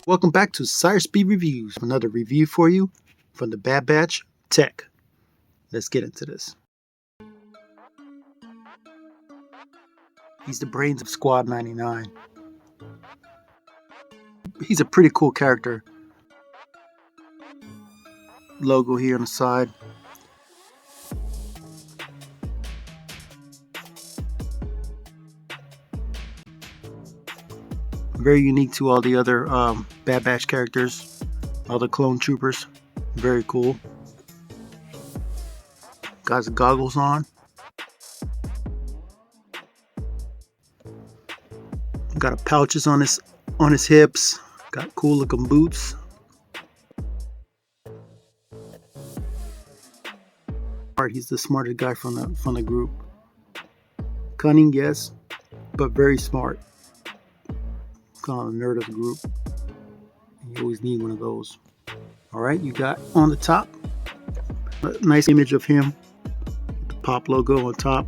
Welcome back to Cirespeed Reviews. Another review for you from the Bad Batch Tech. Let's get into this. He's the brains of Squad 99. He's a pretty cool character. Logo here on the side. Very unique to all the other Bad Batch characters, all the clone troopers. Very cool. Got his goggles on. Got a pouches on his hips. Got cool looking boots. He's the smartest guy from the group. Cunning, yes, but very smart. Kind of a nerd of the group. You always need one of those. Alright, you got on the top a nice image of him. The Pop logo on top.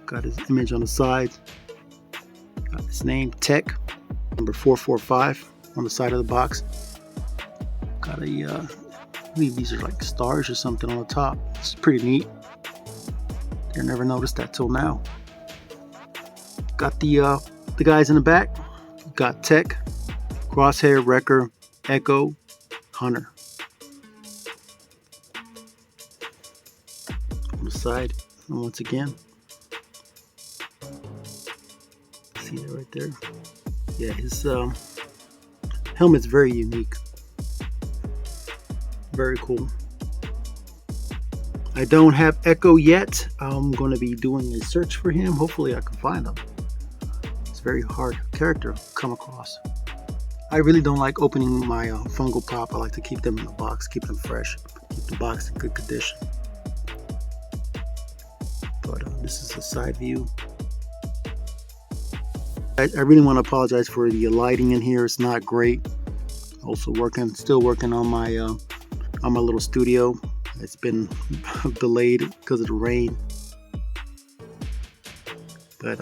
Got his image on the side. Got his name, Tech, number 445 on the side of the box. Got a, I believe these are like stars or something on the top. It's pretty neat. I never noticed that till now. Got the guys in the back. Got Tech, Crosshair, Wrecker, Echo, Hunter. On the side, and once again, see that right there? Yeah, his helmet's very unique. Very cool. I don't have Echo yet. I'm going to be doing a search for him. Hopefully I can find him. It's a very hard character to come across. I really don't like opening my Funko Pop. I like to keep them in the box, keep them fresh, keep the box in good condition. But this is a side view. I really want to apologize for the lighting in here. It's not great. Also still working on my little studio. It's been delayed because of the rain. But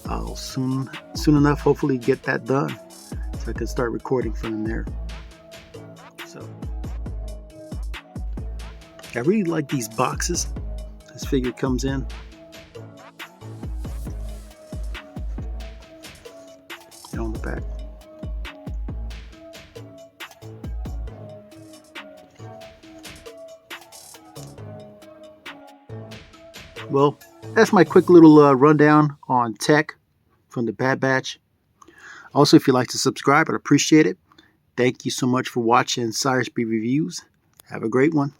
I'll soon enough hopefully get that done so I can start recording from in there. So I really like these boxes this figure comes in. And on the back. Well, that's my quick little rundown on Tech from the Bad Batch. Also, if you'd like to subscribe, I'd appreciate it. Thank you so much for watching Cirespeed Reviews. Have a great one.